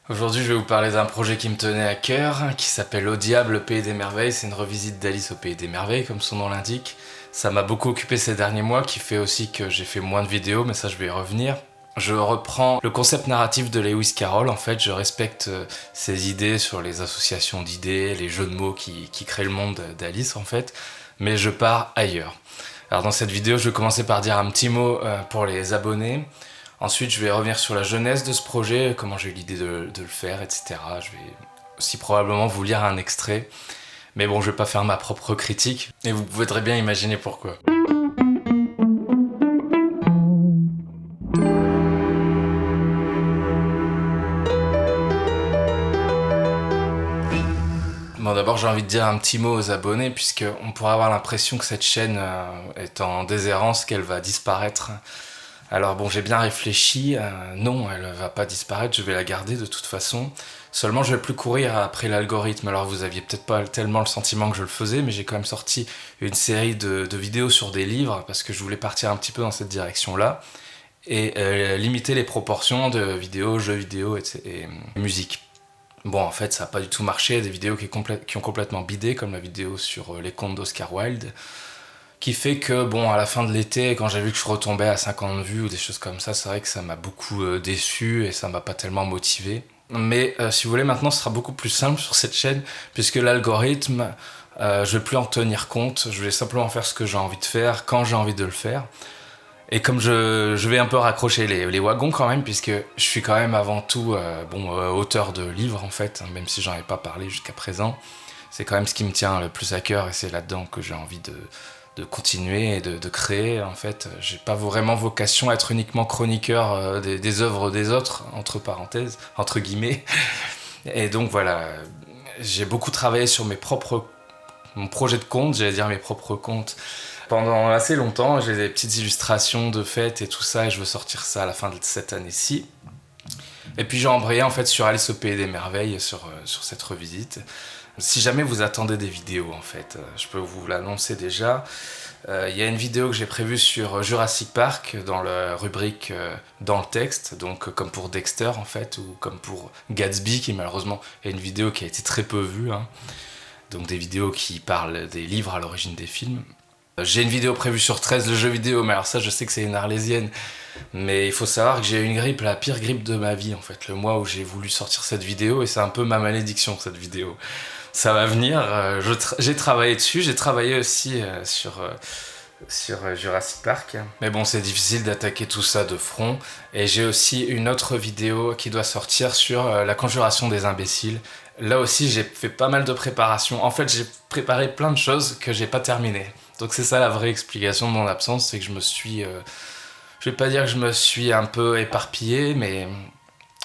Aujourd'hui, je vais vous parler d'un projet qui me tenait à cœur, qui s'appelle Au diable, le pays des merveilles. C'est une revisite d'Alice au pays des merveilles, comme son nom l'indique. Ça m'a beaucoup occupé ces derniers mois, qui fait aussi que j'ai fait moins de vidéos, mais ça je vais y revenir. Je reprends le concept narratif de Lewis Carroll, en fait, je respecte ses idées sur les associations d'idées, les jeux de mots qui créent le monde d'Alice, en fait, mais je pars ailleurs. Alors dans cette vidéo, je vais commencer par dire un petit mot pour les abonnés. Ensuite, je vais revenir sur la genèse de ce projet, comment j'ai eu l'idée de le faire, etc. Je vais aussi probablement vous lire un extrait. Mais bon, je vais pas faire ma propre critique, et vous pouvez très bien imaginer pourquoi. Bon, d'abord, j'ai envie de dire un petit mot aux abonnés, puisqu'on pourrait avoir l'impression que cette chaîne est en déshérence, qu'elle va disparaître. Alors bon, j'ai bien réfléchi, non, elle va pas disparaître, je vais la garder de toute façon. Seulement, je vais plus courir après l'algorithme. Alors vous aviez peut-être pas tellement le sentiment que je le faisais, mais j'ai quand même sorti une série de vidéos sur des livres, parce que je voulais partir un petit peu dans cette direction-là, et limiter les proportions de vidéos, jeux vidéo et musique. Bon, en fait, ça n'a pas du tout marché. Il y a des vidéos qui ont complètement bidé, comme la vidéo sur les contes d'Oscar Wilde, qui fait que, bon, à la fin de l'été, quand j'ai vu que je retombais à 50 vues ou des choses comme ça, c'est vrai que ça m'a beaucoup déçu et ça m'a pas tellement motivé. Mais si vous voulez, maintenant, ce sera beaucoup plus simple sur cette chaîne, puisque l'algorithme, je vais plus en tenir compte. Je vais simplement faire ce que j'ai envie de faire, quand j'ai envie de le faire. Et comme je vais un peu raccrocher les wagons quand même, puisque je suis quand même avant tout auteur de livres, en fait, hein, même si j'en ai pas parlé jusqu'à présent. C'est quand même ce qui me tient le plus à cœur et c'est là-dedans que j'ai envie de continuer et de créer. En fait, j'ai pas vraiment vocation à être uniquement chroniqueur des œuvres des autres, entre parenthèses, entre guillemets. Et donc voilà, j'ai beaucoup travaillé sur mon projet de conte, j'allais dire mes propres contes, pendant assez longtemps. J'ai des petites illustrations de fêtes et tout ça, et je veux sortir ça à la fin de cette année-ci. Et puis j'ai embrayé en fait sur Alice au pays des merveilles, sur cette revisite. Si jamais vous attendez des vidéos, en fait, je peux vous l'annoncer déjà. Il y a une vidéo que j'ai prévue sur Jurassic Park, dans la rubrique dans le texte, donc comme pour Dexter en fait, ou comme pour Gatsby, qui malheureusement est une vidéo qui a été très peu vue, hein. Donc des vidéos qui parlent des livres à l'origine des films. J'ai une vidéo prévue sur 13, le jeu vidéo, mais alors ça je sais que c'est une arlésienne, mais il faut savoir que j'ai eu une grippe, la pire grippe de ma vie en fait, le mois où j'ai voulu sortir cette vidéo, et c'est un peu ma malédiction cette vidéo. Ça va venir, j'ai travaillé dessus, j'ai travaillé aussi sur Jurassic Park. Mais bon, c'est difficile d'attaquer tout ça de front. Et j'ai aussi une autre vidéo qui doit sortir sur la conjuration des imbéciles. Là aussi, j'ai fait pas mal de préparation. En fait, j'ai préparé plein de choses que j'ai pas terminées. Donc c'est ça la vraie explication de mon absence, c'est que je vais pas dire que je me suis un peu éparpillé, mais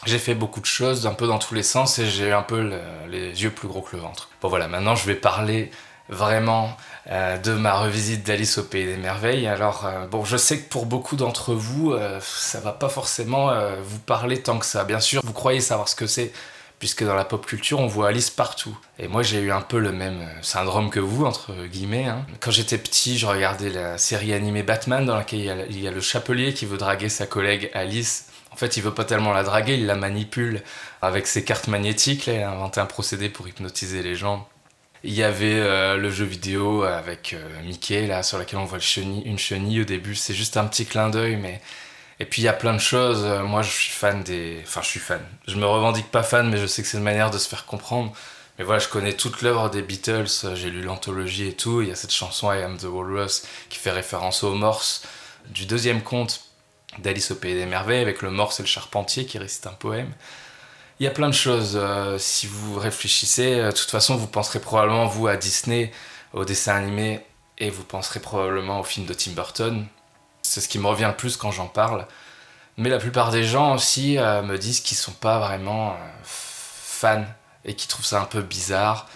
j'ai fait beaucoup de choses, un peu dans tous les sens, et j'ai eu un peu les yeux plus gros que le ventre. Bon voilà, maintenant je vais parler vraiment de ma revisite d'Alice au pays des merveilles. Alors bon, je sais que pour beaucoup d'entre vous, ça va pas forcément vous parler tant que ça. Bien sûr, vous croyez savoir ce que c'est, puisque dans la pop culture, on voit Alice partout. Et moi, j'ai eu un peu le même syndrome que vous, entre guillemets, hein. Quand j'étais petit, je regardais la série animée Batman, dans laquelle il y a le chapelier qui veut draguer sa collègue Alice. En fait, il veut pas tellement la draguer, il la manipule avec ses cartes magnétiques. Là, il a inventé un procédé pour hypnotiser les gens. Il y avait le jeu vidéo avec Mickey, là, sur laquelle on voit une chenille au début. C'est juste un petit clin d'œil, mais... Et puis il y a plein de choses. Moi, je suis fan des... Enfin, je suis fan. Je me revendique pas fan, mais je sais que c'est une manière de se faire comprendre. Mais voilà, je connais toute l'œuvre des Beatles. J'ai lu l'anthologie et tout. Il y a cette chanson I Am the Walrus qui fait référence au morse du deuxième conte d'Alice au pays des merveilles, avec le morse et le charpentier qui récite un poème. Il y a plein de choses. Si vous réfléchissez, de toute façon, vous penserez probablement, vous, à Disney, au dessin animé, et vous penserez probablement au film de Tim Burton. C'est ce qui me revient le plus quand j'en parle. Mais la plupart des gens aussi me disent qu'ils sont pas vraiment fans et qui trouvent ça un peu bizarre.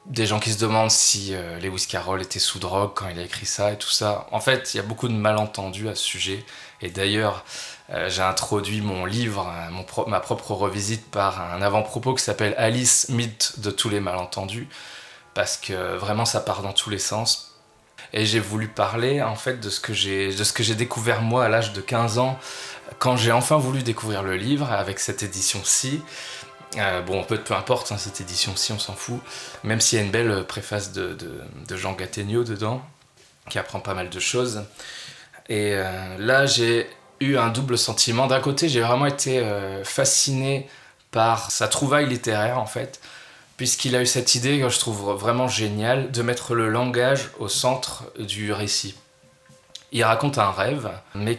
Des gens qui se demandent si Lewis Carroll était sous drogue quand il a écrit ça et tout ça. En fait, il y a beaucoup de malentendus à ce sujet. Et d'ailleurs, j'ai introduit mon livre, ma propre revisite, par un avant-propos qui s'appelle Alice, mythe de tous les malentendus, parce que vraiment ça part dans tous les sens. Et j'ai voulu parler en fait de ce que j'ai découvert moi à l'âge de 15 ans, quand j'ai enfin voulu découvrir le livre avec cette édition-ci. Peu importe, hein, cette édition-ci, on s'en fout. Même s'il y a une belle préface de Jean Gattegno dedans, qui apprend pas mal de choses. Et là, j'ai eu un double sentiment. D'un côté, j'ai vraiment été fasciné par sa trouvaille littéraire, en fait, puisqu'il a eu cette idée que je trouve vraiment géniale de mettre le langage au centre du récit. Il raconte un rêve, mais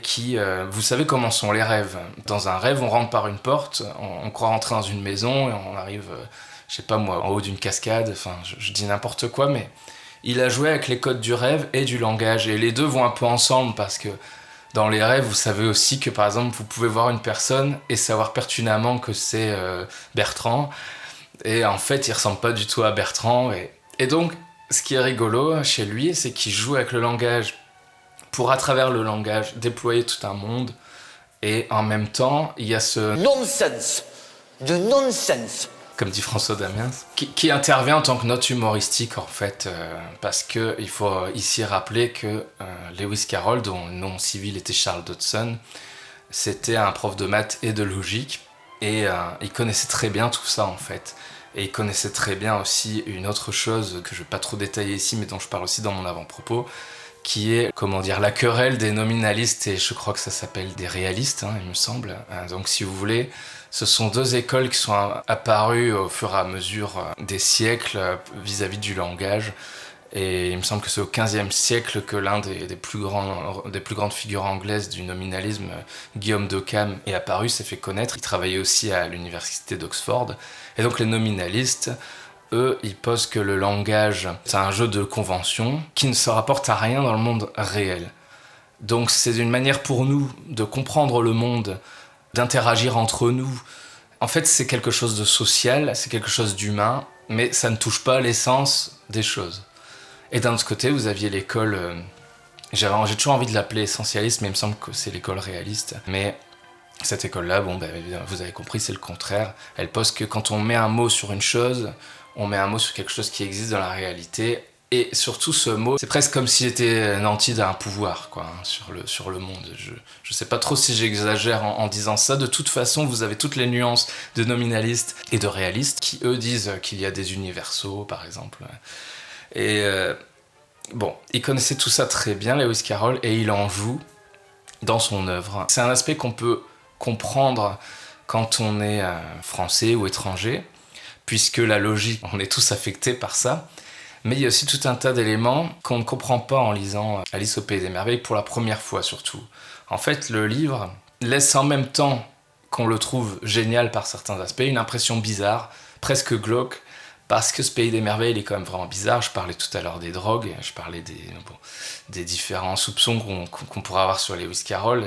vous savez comment sont les rêves. Dans un rêve, on rentre par une porte, on croit rentrer dans une maison, et on arrive, je sais pas moi, en haut d'une cascade, enfin, je dis n'importe quoi, mais il a joué avec les codes du rêve et du langage, et les deux vont un peu ensemble, parce que dans les rêves, vous savez aussi que, par exemple, vous pouvez voir une personne et savoir pertinemment que c'est Bertrand, et en fait, il ressemble pas du tout à Bertrand, et donc, ce qui est rigolo chez lui, c'est qu'il joue avec le langage pour, à travers le langage, déployer tout un monde. Et en même temps, il y a ce nonsense, de nonsense, comme dit François Damiens, qui intervient en tant que note humoristique, en fait, parce qu'il faut ici rappeler que Lewis Carroll, dont le nom civil était Charles Dodson, c'était un prof de maths et de logique, et il connaissait très bien tout ça, en fait. Et il connaissait très bien aussi une autre chose que je ne vais pas trop détailler ici, mais dont je parle aussi dans mon avant-propos, qui est, la querelle des nominalistes, et je crois que ça s'appelle des réalistes, hein, il me semble. Donc si vous voulez, ce sont deux écoles qui sont apparues au fur et à mesure des siècles vis-à-vis du langage. Et il me semble que c'est au XVe siècle que l'un des plus grandes figures anglaises du nominalisme, Guillaume d'Occam, est apparu, s'est fait connaître. Il travaillait aussi à l'université d'Oxford. Et donc les nominalistes, eux, ils posent que le langage, c'est un jeu de convention qui ne se rapporte à rien dans le monde réel. Donc c'est une manière pour nous de comprendre le monde, d'interagir entre nous. En fait, c'est quelque chose de social, c'est quelque chose d'humain, mais ça ne touche pas l'essence des choses. Et d'un autre côté, vous aviez l'école... j'ai toujours envie de l'appeler essentialiste, mais il me semble que c'est l'école réaliste. Mais cette école-là, vous avez compris, c'est le contraire. Elle pose que quand on met un mot sur une chose, on met un mot sur quelque chose qui existe dans la réalité. Et surtout, ce mot, c'est presque comme s'il était nanti d'un pouvoir, quoi, hein, sur le monde. Je sais pas trop si j'exagère en disant ça. De toute façon, vous avez toutes les nuances de nominalistes et de réalistes qui, eux, disent qu'il y a des universaux, par exemple. Et il connaissait tout ça très bien, Lewis Carroll, et il en joue dans son œuvre. C'est un aspect qu'on peut comprendre quand on est français ou étranger, puisque la logique, on est tous affectés par ça. Mais il y a aussi tout un tas d'éléments qu'on ne comprend pas en lisant Alice au Pays des Merveilles, pour la première fois surtout. En fait, le livre laisse en même temps qu'on le trouve génial par certains aspects, une impression bizarre, presque glauque, parce que ce Pays des Merveilles, il est quand même vraiment bizarre. Je parlais tout à l'heure des drogues, je parlais des différents soupçons qu'on pourrait avoir sur Lewis Carroll.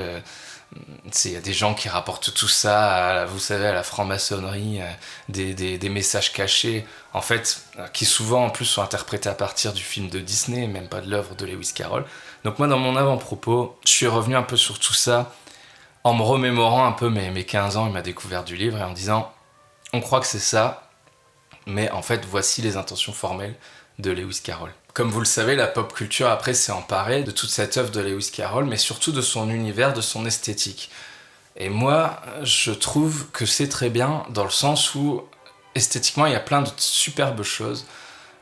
Il y a des gens qui rapportent tout ça, vous savez, à la franc-maçonnerie, des messages cachés, en fait, qui souvent en plus sont interprétés à partir du film de Disney, même pas de l'œuvre de Lewis Carroll. Donc moi, dans mon avant-propos, je suis revenu un peu sur tout ça, en me remémorant un peu mes 15 ans et ma découverte du livre, et en disant, on croit que c'est ça, mais en fait, voici les intentions formelles de Lewis Carroll. Comme vous le savez, la pop culture après s'est emparée de toute cette œuvre de Lewis Carroll, mais surtout de son univers, de son esthétique. Et moi, je trouve que c'est très bien, dans le sens où, esthétiquement, il y a plein de superbes choses.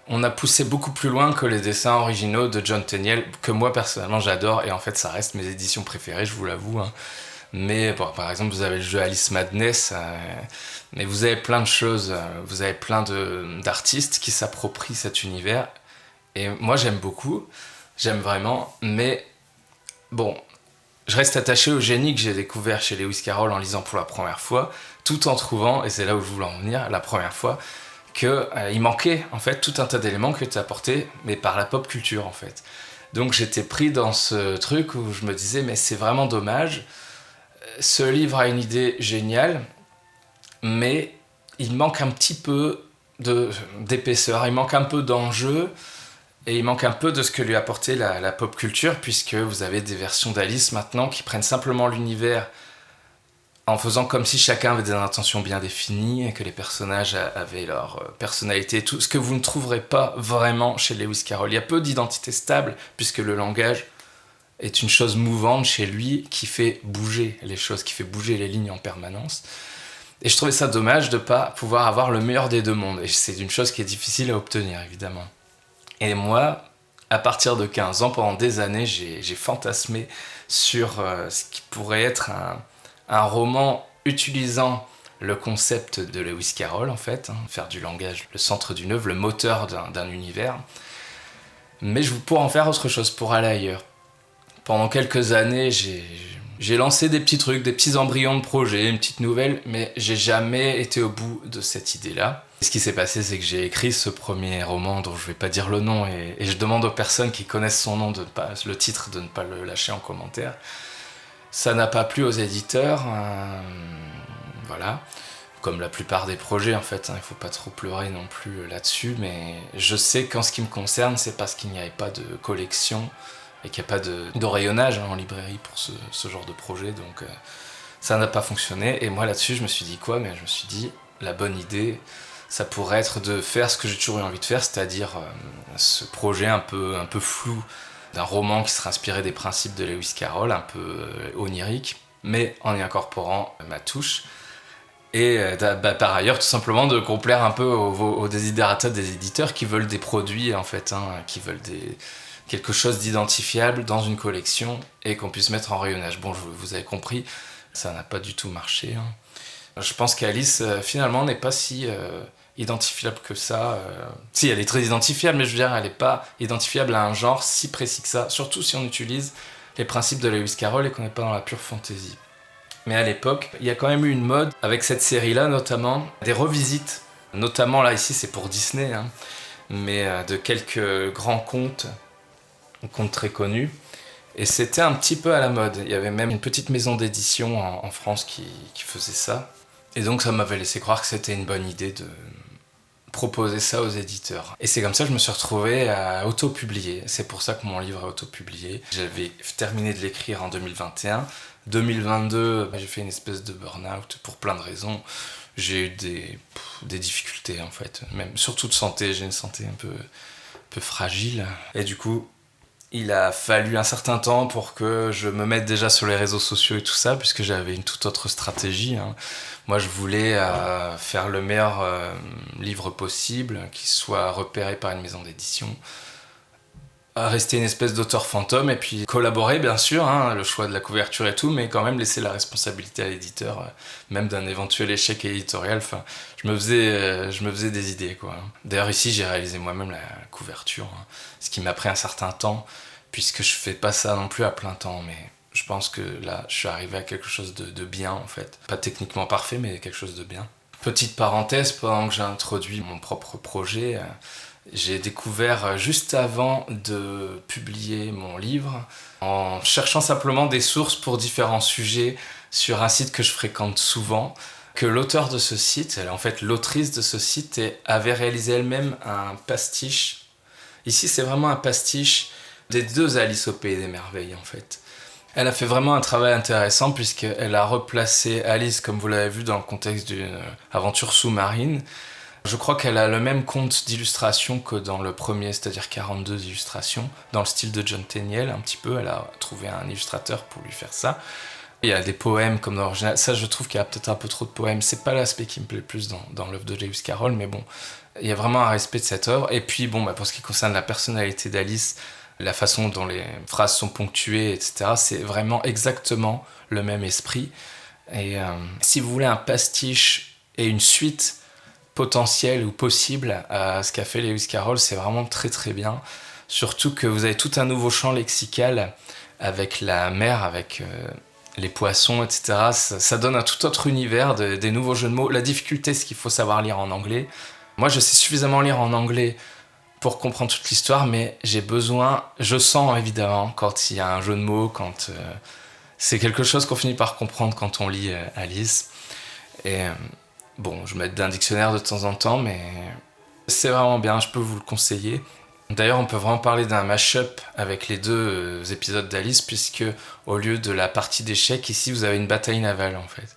On a poussé beaucoup plus loin que les dessins originaux de John Tenniel, que moi, personnellement, j'adore, et en fait, ça reste mes éditions préférées, je vous l'avoue, hein. Mais par exemple, vous avez le jeu Alice Madness, mais vous avez plein de choses, vous avez plein d'artistes qui s'approprient cet univers. Et moi, j'aime beaucoup, j'aime vraiment, mais je reste attaché au génie que j'ai découvert chez Lewis Carroll en lisant pour la première fois, tout en trouvant, et c'est là où je voulais en venir, la première fois, qu'il manquait en fait tout un tas d'éléments qui étaient apportés, mais par la pop culture en fait. Donc j'étais pris dans ce truc où je me disais, mais c'est vraiment dommage. Ce livre a une idée géniale, mais il manque un petit peu d'épaisseur, il manque un peu d'enjeu, et il manque un peu de ce que lui apportait la pop culture, puisque vous avez des versions d'Alice maintenant qui prennent simplement l'univers en faisant comme si chacun avait des intentions bien définies et que les personnages avaient leur personnalité, tout ce que vous ne trouverez pas vraiment chez Lewis Carroll. Il y a peu d'identité stable, puisque le langage est une chose mouvante chez lui qui fait bouger les choses, qui fait bouger les lignes en permanence. Et je trouvais ça dommage de ne pas pouvoir avoir le meilleur des deux mondes. Et c'est une chose qui est difficile à obtenir, évidemment. Et moi, à partir de 15 ans, pendant des années, j'ai fantasmé sur ce qui pourrait être un roman utilisant le concept de Lewis Carroll, en fait, faire du langage le centre d'une œuvre, le moteur d'un univers. Mais je pourrais en faire autre chose, pour aller ailleurs. Pendant quelques années, j'ai lancé des petits trucs, des petits embryons de projets, une petite nouvelle, mais j'ai jamais été au bout de cette idée-là. Et ce qui s'est passé, c'est que j'ai écrit ce premier roman dont je vais pas dire le nom, et je demande aux personnes qui connaissent son nom, le titre, de ne pas le lâcher en commentaire. Ça n'a pas plu aux éditeurs, voilà, comme la plupart des projets en fait, il faut pas trop pleurer non plus là-dessus, mais je sais qu'en ce qui me concerne, c'est parce qu'il n'y avait pas de collection et qu'il n'y a pas de rayonnage en librairie pour ce genre de projet, donc ça n'a pas fonctionné. Et moi là-dessus, je me suis dit quoi? Mais je me suis dit, la bonne idée, ça pourrait être de faire ce que j'ai toujours eu envie de faire, c'est-à-dire ce projet un peu flou d'un roman qui serait inspiré des principes de Lewis Carroll, un peu onirique, mais en y incorporant ma touche. Et par ailleurs, tout simplement de complaire un peu aux desiderata des éditeurs qui veulent des produits, en fait, qui veulent quelque chose d'identifiable dans une collection et qu'on puisse mettre en rayonnage. Bon, vous avez compris, ça n'a pas du tout marché. Je pense qu'Alice, finalement, n'est pas si identifiable que ça. Si, elle est très identifiable, mais je veux dire, elle n'est pas identifiable à un genre si précis que ça, surtout si on utilise les principes de Lewis Carroll et qu'on n'est pas dans la pure fantasy. Mais à l'époque, il y a quand même eu une mode, avec cette série-là notamment, des revisites. Notamment, là, ici, c'est pour Disney, mais de quelques grands contes très connus. Et c'était un petit peu à la mode. Il y avait même une petite maison d'édition en France qui faisait ça. Et donc ça m'avait laissé croire que c'était une bonne idée de proposer ça aux éditeurs. Et c'est comme ça que je me suis retrouvé à auto-publier. C'est pour ça que mon livre est auto-publié. J'avais terminé de l'écrire en 2021. 2022, j'ai fait une espèce de burn-out pour plein de raisons. J'ai eu des difficultés en fait, même surtout de santé. J'ai une santé un peu fragile. Et du coup, il a fallu un certain temps pour que je me mette déjà sur les réseaux sociaux et tout ça, puisque j'avais une toute autre stratégie. Moi, je voulais faire le meilleur livre possible, qui soit repéré par une maison d'édition, rester une espèce d'auteur fantôme, et puis collaborer, bien sûr, le choix de la couverture et tout, mais quand même laisser la responsabilité à l'éditeur, même d'un éventuel échec éditorial. Enfin, je me faisais des idées, quoi. D'ailleurs, ici, j'ai réalisé moi-même la couverture, ce qui m'a pris un certain temps, puisque je fais pas ça non plus à plein temps, mais je pense que là, je suis arrivé à quelque chose de bien, en fait. Pas techniquement parfait, mais quelque chose de bien. Petite parenthèse, pendant que j'ai introduit mon propre projet, j'ai découvert juste avant de publier mon livre, en cherchant simplement des sources pour différents sujets sur un site que je fréquente souvent, que l'auteur de ce site, en fait l'autrice de ce site, avait réalisé elle-même un pastiche. Ici, c'est vraiment un pastiche des deux Alice au Pays des Merveilles, en fait. Elle a fait vraiment un travail intéressant puisqu'elle a replacé Alice, comme vous l'avez vu, dans le contexte d'une aventure sous-marine. Je crois qu'elle a le même compte d'illustration que dans le premier, c'est-à-dire 42 illustrations, dans le style de John Tenniel, un petit peu. Elle a trouvé un illustrateur pour lui faire ça. Il y a des poèmes comme dans l'original. Ça, je trouve qu'il y a peut-être un peu trop de poèmes. C'est pas l'aspect qui me plaît le plus dans l'œuvre de Lewis Carroll, mais bon, il y a vraiment un respect de cette œuvre. Et puis, bon, pour ce qui concerne la personnalité d'Alice, la façon dont les phrases sont ponctuées, etc., c'est vraiment exactement le même esprit. Et si vous voulez un pastiche et une suite potentielle ou possible à ce qu'a fait Lewis Carroll, c'est vraiment très très bien. Surtout que vous avez tout un nouveau champ lexical avec la mer, avec les poissons, etc. Ça donne un tout autre univers, des nouveaux jeux de mots. La difficulté, c'est qu'il faut savoir lire en anglais. Moi, je sais suffisamment lire en anglais pour comprendre toute l'histoire, mais je sens évidemment quand il y a un jeu de mots, quand c'est quelque chose qu'on finit par comprendre quand on lit Alice. Et bon, je m'aide d'un dictionnaire de temps en temps, mais c'est vraiment bien, je peux vous le conseiller. D'ailleurs, on peut vraiment parler d'un mash-up avec les deux épisodes d'Alice, puisque au lieu de la partie d'échecs, ici vous avez une bataille navale en fait.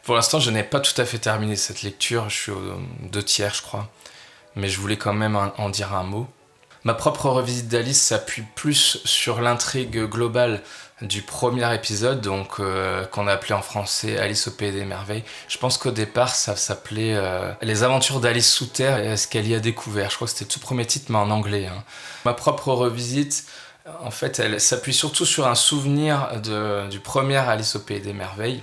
Pour l'instant, je n'ai pas tout à fait terminé cette lecture, je suis aux 2/3 je crois, mais je voulais quand même en dire un mot. Ma propre revisite d'Alice s'appuie plus sur l'intrigue globale du premier épisode, donc qu'on a appelé en français Alice au Pays des Merveilles. Je pense qu'au départ, ça s'appelait Les aventures d'Alice sous terre et ce qu'elle y a découvert. Je crois que c'était le tout premier titre, mais en anglais. Hein. Ma propre revisite, en fait, elle s'appuie surtout sur un souvenir du premier Alice au Pays des Merveilles.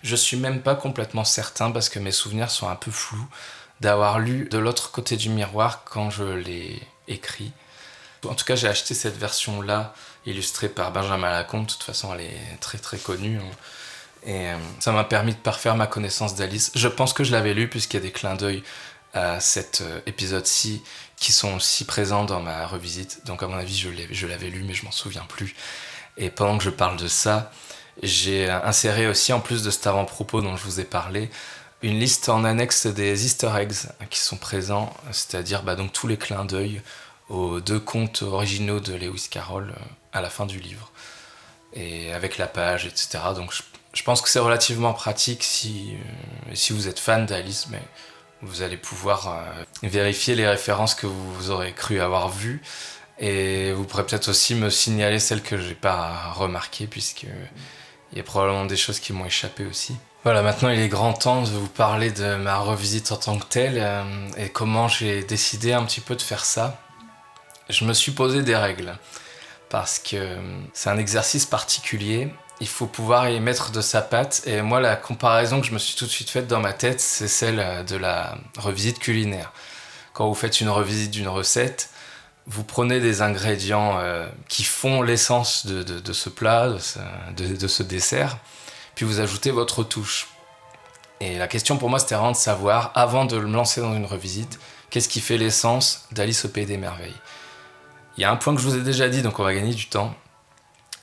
Je suis même pas complètement certain, parce que mes souvenirs sont un peu flous, d'avoir lu De l'autre côté du miroir quand je l'ai écrit. En tout cas, j'ai acheté cette version-là, illustrée par Benjamin Lacombe. De toute façon, elle est très très connue. Et ça m'a permis de parfaire ma connaissance d'Alice. Je pense que je l'avais lu, puisqu'il y a des clins d'œil à cet épisode-ci qui sont aussi présents dans ma revisite. Donc à mon avis, je l'avais lu, mais je m'en souviens plus. Et pendant que je parle de ça, j'ai inséré aussi, en plus de cet avant-propos dont je vous ai parlé, une liste en annexe des easter eggs qui sont présents, c'est-à-dire donc tous les clins d'œil aux 2 contes originaux de Lewis Carroll à la fin du livre, et avec la page, etc. Donc je pense que c'est relativement pratique si vous êtes fan d'Alice, mais vous allez pouvoir vérifier les références que vous aurez cru avoir vues, et vous pourrez peut-être aussi me signaler celles que j'ai pas remarquées, puisque il y a probablement des choses qui m'ont échappé aussi. Voilà, maintenant il est grand temps de vous parler de ma revisite en tant que telle et comment j'ai décidé un petit peu de faire ça. Je me suis posé des règles parce que c'est un exercice particulier. Il faut pouvoir y mettre de sa patte, et moi la comparaison que je me suis tout de suite faite dans ma tête, c'est celle de la revisite culinaire. Quand vous faites une revisite d'une recette, vous prenez des ingrédients qui font l'essence de ce plat, de ce dessert, puis vous ajoutez votre touche. Et la question pour moi, c'était vraiment de savoir, avant de me lancer dans une revisite, qu'est-ce qui fait l'essence d'Alice au Pays des Merveilles. Il y a un point que je vous ai déjà dit, donc on va gagner du temps,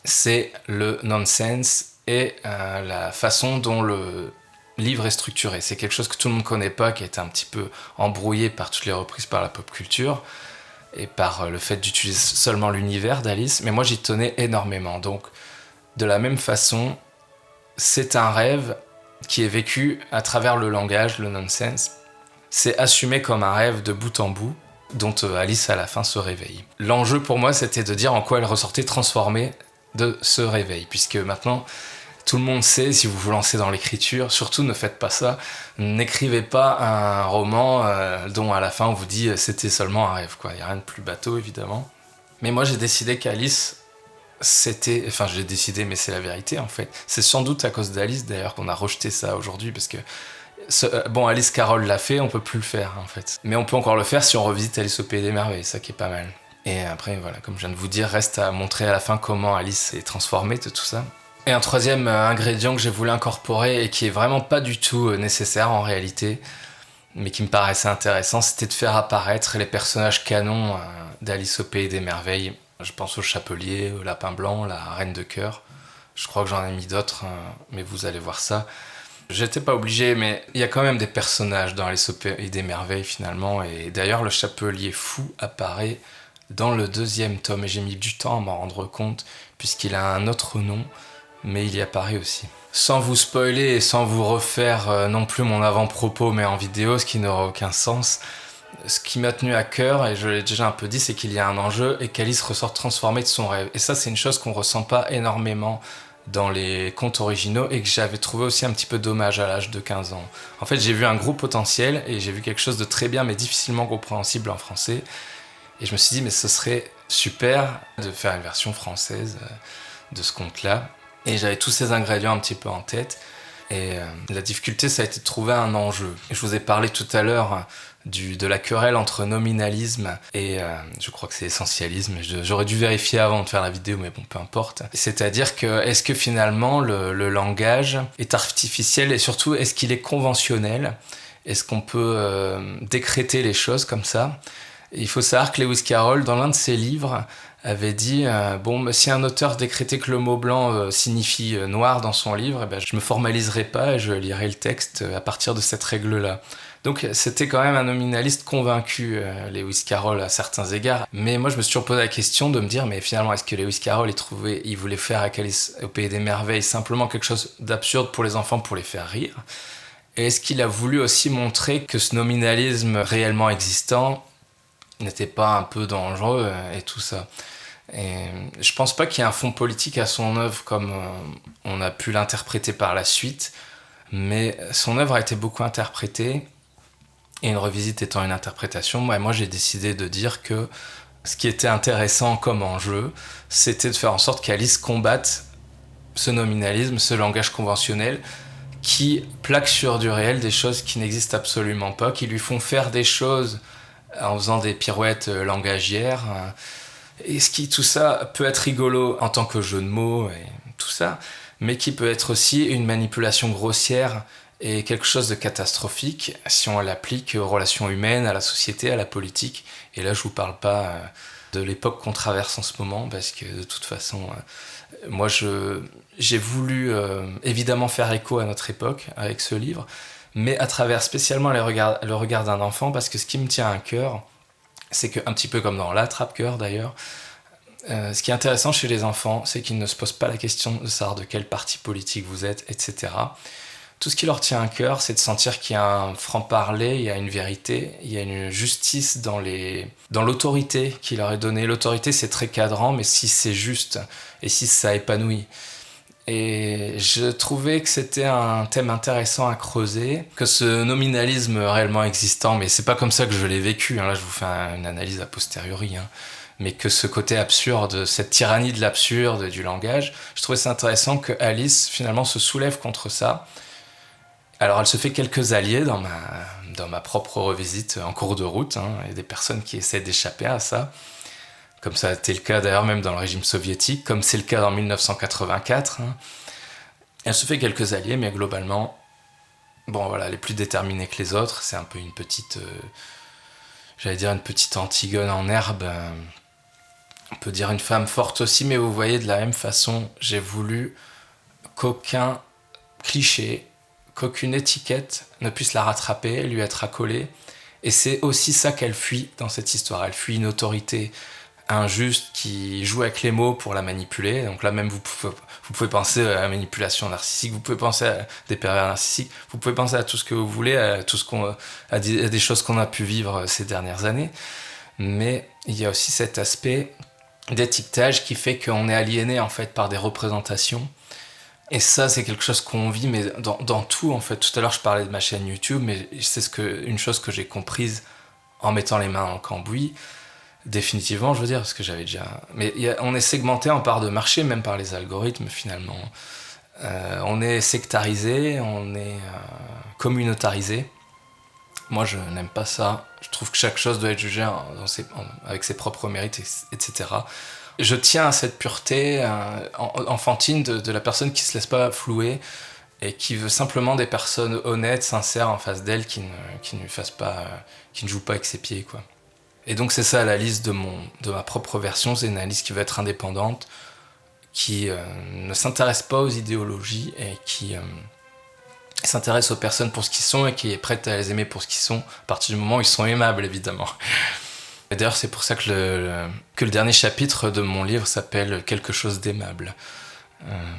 c'est le nonsense et la façon dont le livre est structuré. C'est quelque chose que tout le monde ne connaît pas, qui a été un petit peu embrouillé par toutes les reprises par la pop culture, et par le fait d'utiliser seulement l'univers d'Alice, mais moi j'y tenais énormément. Donc, de la même façon, c'est un rêve qui est vécu à travers le langage, le nonsense. C'est assumé comme un rêve de bout en bout, dont Alice à la fin se réveille. L'enjeu pour moi, c'était de dire en quoi elle ressortait transformée de ce réveil, puisque maintenant, tout le monde sait, si vous vous lancez dans l'écriture, surtout ne faites pas ça, n'écrivez pas un roman dont à la fin on vous dit c'était seulement un rêve, quoi. Il n'y a rien de plus bateau, évidemment. Mais moi j'ai décidé qu'Alice, j'ai décidé, mais c'est la vérité en fait. C'est sans doute à cause d'Alice d'ailleurs qu'on a rejeté ça aujourd'hui, parce que Alice Carroll l'a fait, on peut plus le faire en fait. Mais on peut encore le faire si on revisite Alice au Pays des Merveilles, ça qui est pas mal. Et après voilà, comme je viens de vous dire, reste à montrer à la fin comment Alice est transformée de tout ça. Et un troisième ingrédient que j'ai voulu incorporer et qui est vraiment pas du tout nécessaire en réalité, mais qui me paraissait intéressant, c'était de faire apparaître les personnages canons d'Alice au Pays des Merveilles. Je pense au Chapelier, au Lapin Blanc, la Reine de Cœur. Je crois que j'en ai mis d'autres, mais vous allez voir ça. J'étais pas obligé, mais il y a quand même des personnages dans Alice au Pays des Merveilles finalement, et d'ailleurs le Chapelier fou apparaît dans le 2e tome, et j'ai mis du temps à m'en rendre compte, puisqu'il a un autre nom, mais il y apparaît aussi. Sans vous spoiler et sans vous refaire non plus mon avant-propos, mais en vidéo, ce qui n'aura aucun sens, ce qui m'a tenu à cœur, et je l'ai déjà un peu dit, c'est qu'il y a un enjeu et qu'Alice ressort transformée de son rêve. Et ça, c'est une chose qu'on ressent pas énormément dans les contes originaux, et que j'avais trouvé aussi un petit peu dommage à l'âge de 15 ans. En fait, j'ai vu un gros potentiel, et j'ai vu quelque chose de très bien, mais difficilement compréhensible en français. Et je me suis dit, mais ce serait super de faire une version française de ce conte-là. Et j'avais tous ces ingrédients un petit peu en tête. Et la difficulté, ça a été de trouver un enjeu. Je vous ai parlé tout à l'heure de la querelle entre nominalisme et je crois que c'est essentialisme. J'aurais dû vérifier avant de faire la vidéo, mais bon, peu importe. C'est-à-dire que est-ce que finalement le langage est artificiel, et surtout est-ce qu'il est conventionnel? Est-ce qu'on peut décréter les choses comme ça? Et il faut savoir que Lewis Carroll, dans l'un de ses livres, avait dit si un auteur décrétait que le mot blanc signifie noir dans son livre, je me formaliserai pas et je lirai le texte à partir de cette règle-là. Donc c'était quand même un nominaliste convaincu, Lewis Carroll à certains égards. Mais moi je me suis toujours posé la question de me dire, mais finalement est-ce que Lewis Carroll il voulait faire avec Alice au Pays des Merveilles simplement quelque chose d'absurde pour les enfants, pour les faire rire? Et est-ce qu'il a voulu aussi montrer que ce nominalisme réellement existant n'était pas un peu dangereux et tout ça? Et je pense pas qu'il y ait un fond politique à son œuvre comme on a pu l'interpréter par la suite, mais son œuvre a été beaucoup interprétée. Et une revisite étant une interprétation, moi j'ai décidé de dire que ce qui était intéressant comme enjeu, c'était de faire en sorte qu'Alice combatte ce nominalisme, ce langage conventionnel qui plaque sur du réel des choses qui n'existent absolument pas, qui lui font faire des choses en faisant des pirouettes langagières. Et tout ça peut être rigolo en tant que jeu de mots et tout ça, mais qui peut être aussi une manipulation grossière et quelque chose de catastrophique si on l'applique aux relations humaines, à la société, à la politique. Et là, je vous parle pas de l'époque qu'on traverse en ce moment, parce que de toute façon, moi, j'ai voulu évidemment faire écho à notre époque avec ce livre, mais à travers spécialement le regard d'un enfant, parce que ce qui me tient à cœur, c'est qu'un petit peu comme dans l'attrape-cœur d'ailleurs, ce qui est intéressant chez les enfants, c'est qu'ils ne se posent pas la question de savoir de quel parti politique vous êtes, etc. Tout ce qui leur tient à cœur, c'est de sentir qu'il y a un franc-parler, il y a une vérité, il y a une justice dans l'autorité qui leur est donnée. L'autorité, c'est très cadrant, mais si c'est juste et si ça épanouit. Et je trouvais que c'était un thème intéressant à creuser, que ce nominalisme réellement existant, mais c'est pas comme ça que je l'ai vécu, hein, là je vous fais une analyse a posteriori, hein, mais que ce côté absurde, cette tyrannie de l'absurde, du langage, je trouvais ça intéressant que Alice finalement se soulève contre ça. Alors elle se fait quelques alliés dans ma propre revisite en cours de route, hein. Il y a des personnes qui essaient d'échapper à ça, comme ça a été le cas d'ailleurs même dans le régime soviétique, comme c'est le cas en 1984. Hein. Elle se fait quelques alliés, mais globalement, bon voilà, elle est plus déterminée que les autres, c'est un peu une petite, j'allais dire une petite Antigone en herbe, on peut dire une femme forte aussi, mais vous voyez, de la même façon, j'ai voulu qu'aucun cliché, qu'aucune étiquette ne puisse la rattraper, lui être accolée. Et c'est aussi ça qu'elle fuit dans cette histoire. Elle fuit une autorité injuste qui joue avec les mots pour la manipuler. Donc là même, vous pouvez penser à la manipulation narcissique, vous pouvez penser à des pervers narcissiques, vous pouvez penser à tout ce que vous voulez, à des choses qu'on a pu vivre ces dernières années. Mais il y a aussi cet aspect d'étiquetage qui fait qu'on est aliéné en fait par des représentations. Et ça, c'est quelque chose qu'on vit, mais dans tout, en fait. Tout à l'heure, je parlais de ma chaîne YouTube, mais c'est une chose que j'ai comprise en mettant les mains dans le cambouis, définitivement, je veux dire, parce que j'avais déjà... Mais on est segmenté en parts de marché, même par les algorithmes, finalement. On est sectarisé, on est communautarisé. Moi, je n'aime pas ça. Je trouve que chaque chose doit être jugée avec ses propres mérites, etc. Je tiens à cette pureté enfantine de la personne qui se laisse pas flouer et qui veut simplement des personnes honnêtes, sincères en face d'elle, qui ne jouent pas avec ses pieds, quoi. Et donc c'est ça la liste de ma propre version, c'est une analyse qui veut être indépendante, qui ne s'intéresse pas aux idéologies et qui s'intéresse aux personnes pour ce qu'ils sont et qui est prête à les aimer pour ce qu'ils sont, à partir du moment où ils sont aimables, évidemment. Et d'ailleurs, c'est pour ça que le dernier chapitre de mon livre s'appelle « Quelque chose d'aimable ».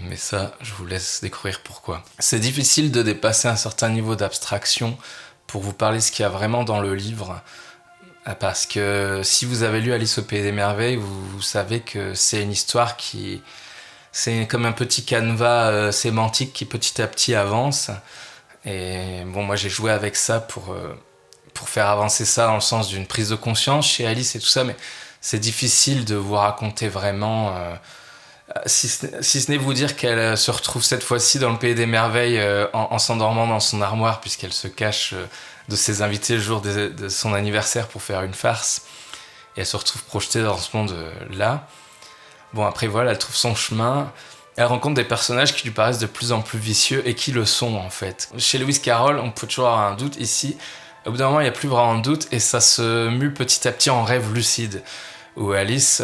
Mais ça, je vous laisse découvrir pourquoi. C'est difficile de dépasser un certain niveau d'abstraction pour vous parler de ce qu'il y a vraiment dans le livre, parce que si vous avez lu Alice au Pays des Merveilles, vous savez que c'est une histoire c'est comme un petit canevas sémantique qui petit à petit avance. Et bon, moi j'ai joué avec ça pour faire avancer ça dans le sens d'une prise de conscience chez Alice et tout ça, mais c'est difficile de vous raconter vraiment, si ce n'est vous dire qu'elle se retrouve cette fois-ci dans le Pays des Merveilles en s'endormant dans son armoire, puisqu'elle se cache de ses invités le jour de son anniversaire pour faire une farce, et elle se retrouve projetée dans ce monde-là. Bon, après voilà, elle trouve son chemin, elle rencontre des personnages qui lui paraissent de plus en plus vicieux, et qui le sont en fait. Chez Lewis Carroll, on peut toujours avoir un doute. Ici, au bout d'un moment, il n'y a plus vraiment de doute, et ça se mue petit à petit en rêve lucide, où Alice,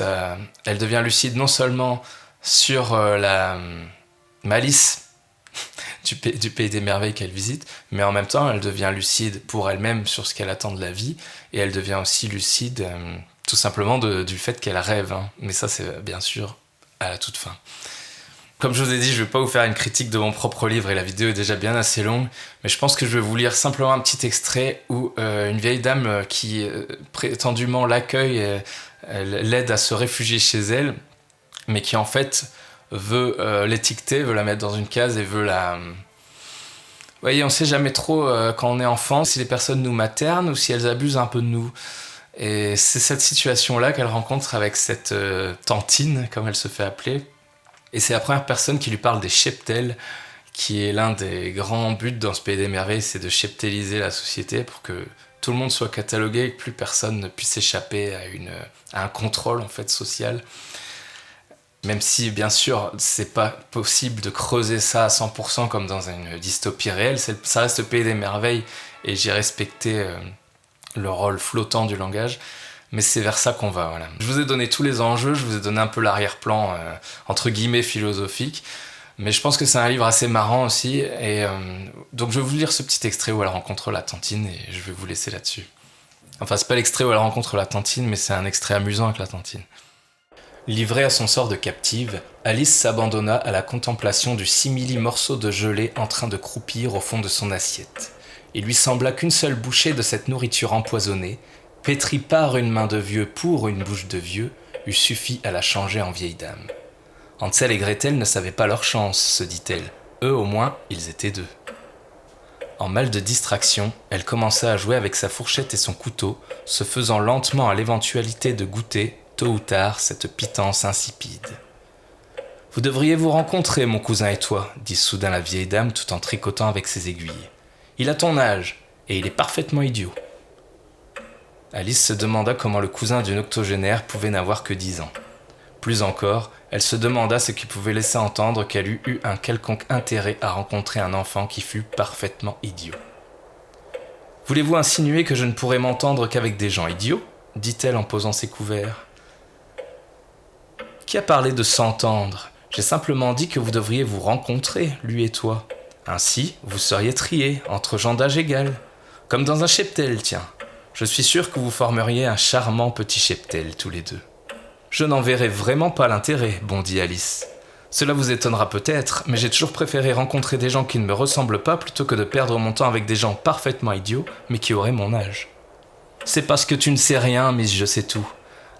elle devient lucide non seulement sur la malice du pays des merveilles qu'elle visite, mais en même temps, elle devient lucide pour elle-même sur ce qu'elle attend de la vie, et elle devient aussi lucide tout simplement du fait qu'elle rêve. Hein. Mais ça, c'est bien sûr à la toute fin. Comme je vous ai dit, je ne vais pas vous faire une critique de mon propre livre, et la vidéo est déjà bien assez longue, mais je pense que je vais vous lire simplement un petit extrait où une vieille dame qui prétendument l'accueille, l'aide à se réfugier chez elle, mais qui en fait veut l'étiqueter, veut la mettre dans une case et veut la... Vous voyez, on ne sait jamais trop quand on est enfant si les personnes nous maternent ou si elles abusent un peu de nous. Et c'est cette situation-là qu'elle rencontre avec cette tantine, comme elle se fait appeler. Et c'est la première personne qui lui parle des cheptels, qui est l'un des grands buts dans ce pays des merveilles, c'est de cheptéliser la société pour que tout le monde soit catalogué et que plus personne ne puisse échapper à un contrôle en fait social. Même si, bien sûr, c'est pas possible de creuser ça à 100% comme dans une dystopie réelle, ça reste le pays des merveilles et j'ai respecté le rôle flottant du langage. Mais c'est vers ça qu'on va, voilà. Je vous ai donné tous les enjeux, je vous ai donné un peu l'arrière-plan, entre guillemets, philosophique. Mais je pense que c'est un livre assez marrant aussi. Et donc je vais vous lire ce petit extrait où elle rencontre la tantine et je vais vous laisser là-dessus. Enfin, c'est pas l'extrait où elle rencontre la tantine, mais c'est un extrait amusant avec la tantine. Livrée à son sort de captive, Alice s'abandonna à la contemplation du simili morceau de gelée en train de croupir au fond de son assiette. Il lui sembla qu'une seule bouchée de cette nourriture empoisonnée, pétrie par une main de vieux pour une bouche de vieux, eût suffi à la changer en vieille dame. Hansel et Gretel ne savaient pas leur chance, se dit-elle. Eux, au moins, ils étaient deux. En mal de distraction, elle commença à jouer avec sa fourchette et son couteau, se faisant lentement à l'éventualité de goûter, tôt ou tard, cette pitance insipide. « Vous devriez vous rencontrer, mon cousin et toi, dit soudain la vieille dame tout en tricotant avec ses aiguilles. Il a ton âge, et il est parfaitement idiot. » Alice se demanda comment le cousin d'une octogénaire pouvait n'avoir que 10 ans. Plus encore, elle se demanda ce qui pouvait laisser entendre qu'elle eût eu un quelconque intérêt à rencontrer un enfant qui fût parfaitement idiot. « Voulez-vous insinuer que je ne pourrais m'entendre qu'avec des gens idiots ?» dit-elle en posant ses couverts. « Qui a parlé de s'entendre ? J'ai simplement dit que vous devriez vous rencontrer, lui et toi. Ainsi, vous seriez triés, entre gens d'âge égal. Comme dans un cheptel, tiens. Je suis sûr que vous formeriez un charmant petit cheptel, tous les deux. » « Je n'en verrai vraiment pas l'intérêt, bondit Alice. Cela vous étonnera peut-être, mais j'ai toujours préféré rencontrer des gens qui ne me ressemblent pas plutôt que de perdre mon temps avec des gens parfaitement idiots, mais qui auraient mon âge. C'est parce que tu ne sais rien, Miss Je sais tout.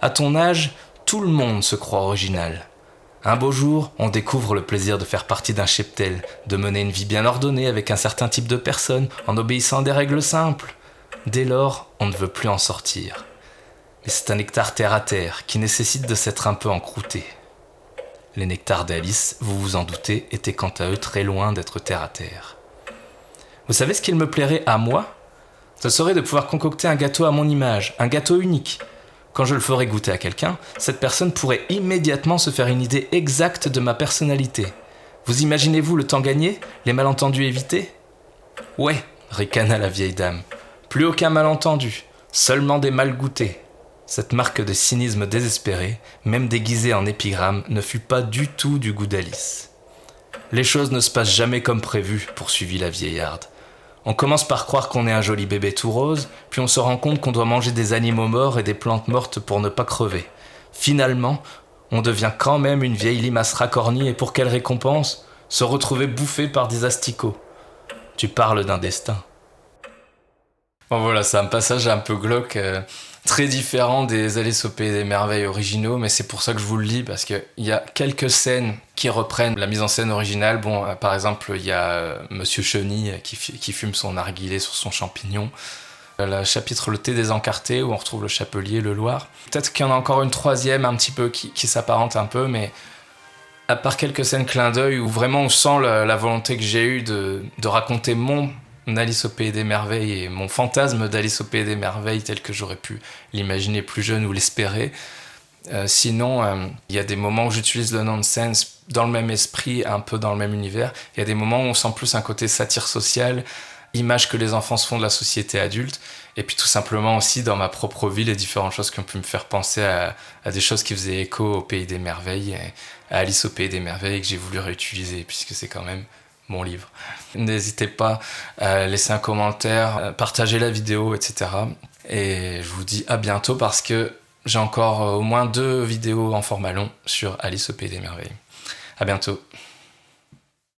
À ton âge, tout le monde se croit original. Un beau jour, on découvre le plaisir de faire partie d'un cheptel, de mener une vie bien ordonnée avec un certain type de personnes, en obéissant à des règles simples. Dès lors, on ne veut plus en sortir. Mais c'est un nectar terre à terre qui nécessite de s'être un peu encrouté. Les nectars d'Alice, vous vous en doutez, étaient quant à eux très loin d'être terre à terre. Vous savez ce qu'il me plairait à moi ? Ce serait de pouvoir concocter un gâteau à mon image, un gâteau unique. Quand je le ferais goûter à quelqu'un, cette personne pourrait immédiatement se faire une idée exacte de ma personnalité. Vous imaginez-vous le temps gagné, les malentendus évités ? Ouais, ricana la vieille dame. Plus aucun malentendu, seulement des mal goûtés. Cette marque de cynisme désespéré, même déguisée en épigramme, ne fut pas du tout du goût d'Alice. « Les choses ne se passent jamais comme prévu, poursuivit la vieillarde. On commence par croire qu'on est un joli bébé tout rose, puis on se rend compte qu'on doit manger des animaux morts et des plantes mortes pour ne pas crever. Finalement, on devient quand même une vieille limace racornie et pour quelle récompense ? Se retrouver bouffé par des asticots. Tu parles d'un destin. » Bon voilà, c'est un passage un peu glauque, très différent des Alice au pays des merveilles originaux, mais c'est pour ça que je vous le lis, parce qu'il y a quelques scènes qui reprennent la mise en scène originale. Bon, par exemple, il y a Monsieur Chenille qui fume son narguilé sur son champignon. Le chapitre Le thé des encartés, où on retrouve le chapelier, le Loir. Peut-être qu'il y en a encore une troisième, un petit peu, qui s'apparente un peu, mais à part quelques scènes clin d'œil, où vraiment on sent la volonté que j'ai eue de raconter mon Alice au pays des merveilles et mon fantasme d'Alice au pays des merveilles tel que j'aurais pu l'imaginer plus jeune ou l'espérer. Sinon, il y a des moments où j'utilise le nonsense dans le même esprit, un peu dans le même univers. Il y a des moments où on sent plus un côté satire sociale, image que les enfants se font de la société adulte, et puis tout simplement aussi dans ma propre vie, les différentes choses qui ont pu me faire penser à des choses qui faisaient écho au pays des merveilles, à Alice au pays des merveilles, que j'ai voulu réutiliser, puisque c'est quand même mon livre. N'hésitez pas à laisser un commentaire, partager la vidéo, etc. Et je vous dis à bientôt parce que j'ai encore au moins 2 vidéos en format long sur Alice au Pays des Merveilles. À bientôt.